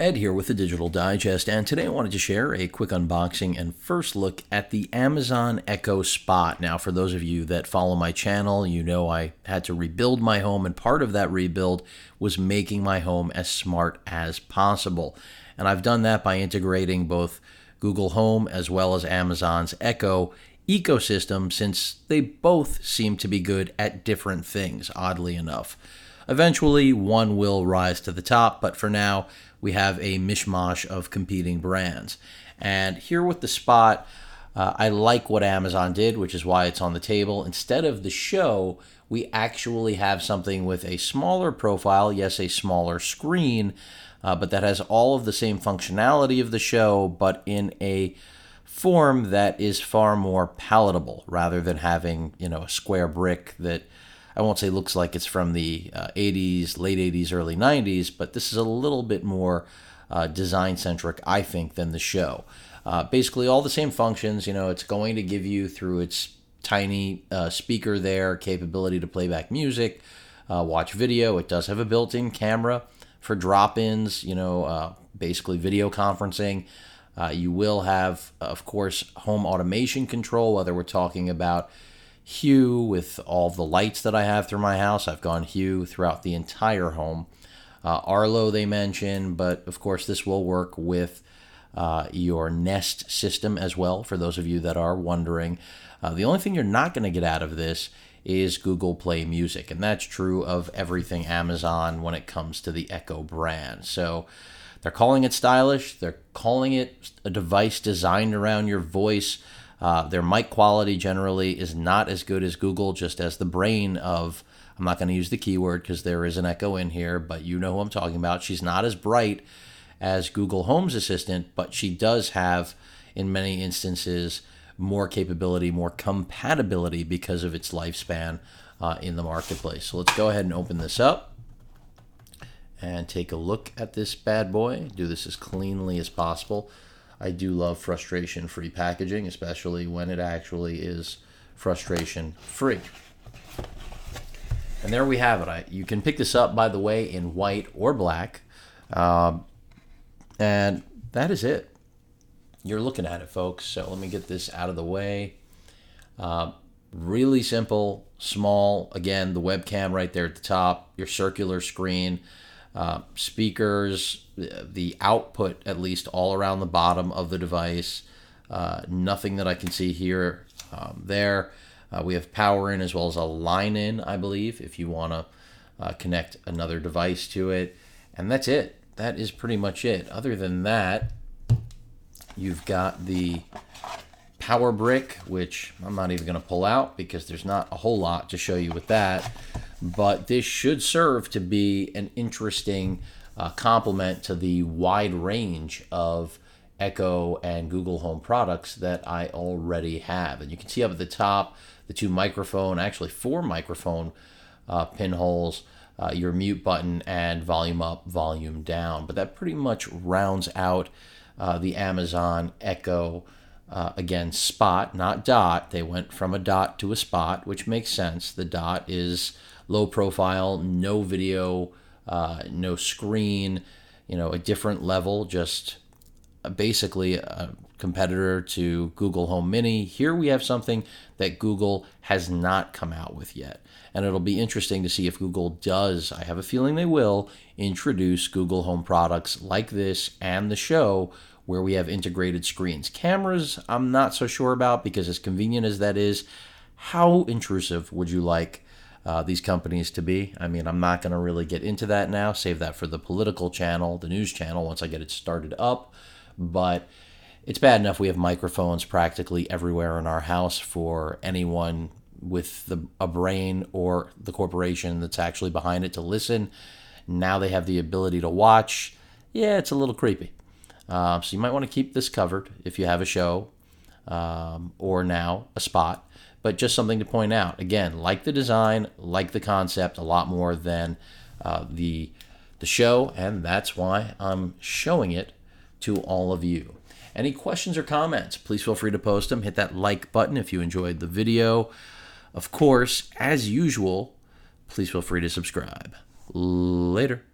Ed here with the Digital Digest, and today I wanted to share a quick unboxing and first look at the Amazon Echo Spot. Now, for those of you that follow my channel, you know I had to rebuild my home, and part of that rebuild was making my home as smart as possible. And I've done that by integrating both Google Home as well as Amazon's Echo ecosystem, since they both seem to be good at different things, oddly enough. Eventually, one will rise to the top, but for now, we have a mishmash of competing brands. And here with the Spot, I like what Amazon did, which is why it's on the table. Instead of the Show, we actually have something with a smaller profile, yes, a smaller screen, but that has all of the same functionality of the Show, but in a form that is far more palatable, rather than having, a square brick that I won't say looks like it's from the 80s, late 80s, early 90s, but this is a little bit more design-centric, I think, than the Show. Basically, all the same functions. It's going to give you, through its tiny speaker there, capability to play back music, watch video. It does have a built-in camera for drop-ins, basically video conferencing. You will have, of course, home automation control, whether we're talking about Hue with all the lights that I have through my house. I've gone Hue throughout the entire home. Arlo they mention, but of course this will work with your Nest system as well, for those of you that are wondering. The only thing you're not going to get out of this is Google Play Music, and that's true of everything Amazon when it comes to the Echo brand. So they're calling it stylish. They're calling it a device designed around your voice. Their mic quality generally is not as good as Google, just as the brain of, I'm not going to use the keyword because there is an Echo in here, but you know who I'm talking about. She's not as bright as Google Home's assistant, but she does have, in many instances, more capability, more compatibility because of its lifespan in the marketplace. So let's go ahead and open this up and take a look at this bad boy. Do this as cleanly as possible. I do love frustration-free packaging, especially when it actually is frustration-free. And there we have it. You can pick this up, by the way, in white or black. And that is it. You're looking at it, folks. So let me get this out of the way. Really simple, small. Again, the webcam right there at the top, your circular screen. Speakers, the output at least all around the bottom of the device. Nothing that I can see here, there. We have power in as well as a line in, I believe, if you want to connect another device to it. And that's it. That is pretty much it. Other than that, you've got the power brick, which I'm not even going to pull out because there's not a whole lot to show you with that. But this should serve to be an interesting complement to the wide range of Echo and Google Home products that I already have. And you can see up at the top the two microphone, actually four microphone pinholes, your mute button, and volume up, volume down. But that pretty much rounds out the Amazon Echo. Again, Spot, not Dot. They went from a Dot to a Spot, which makes sense. The Dot is low profile, no video, no screen, a different level, just basically a competitor to Google Home Mini. Here we have something that Google has not come out with yet. And it'll be interesting to see if Google does, I have a feeling they will, introduce Google Home products like this and the Show, where we have integrated screens. Cameras, I'm not so sure about, because as convenient as that is, how intrusive would you like these companies to be? I mean, I'm not going to really get into that now. Save that for the political channel, the news channel, once I get it started up. But it's bad enough we have microphones practically everywhere in our house for anyone with a brain or the corporation that's actually behind it to listen. Now they have the ability to watch. Yeah, it's a little creepy. So you might want to keep this covered if you have a Show or now a Spot. But just something to point out. Again, like the design, like the concept, a lot more than the Show, and that's why I'm showing it to all of you. Any questions or comments, please feel free to post them. Hit that like button if you enjoyed the video. Of course, as usual, please feel free to subscribe. Later.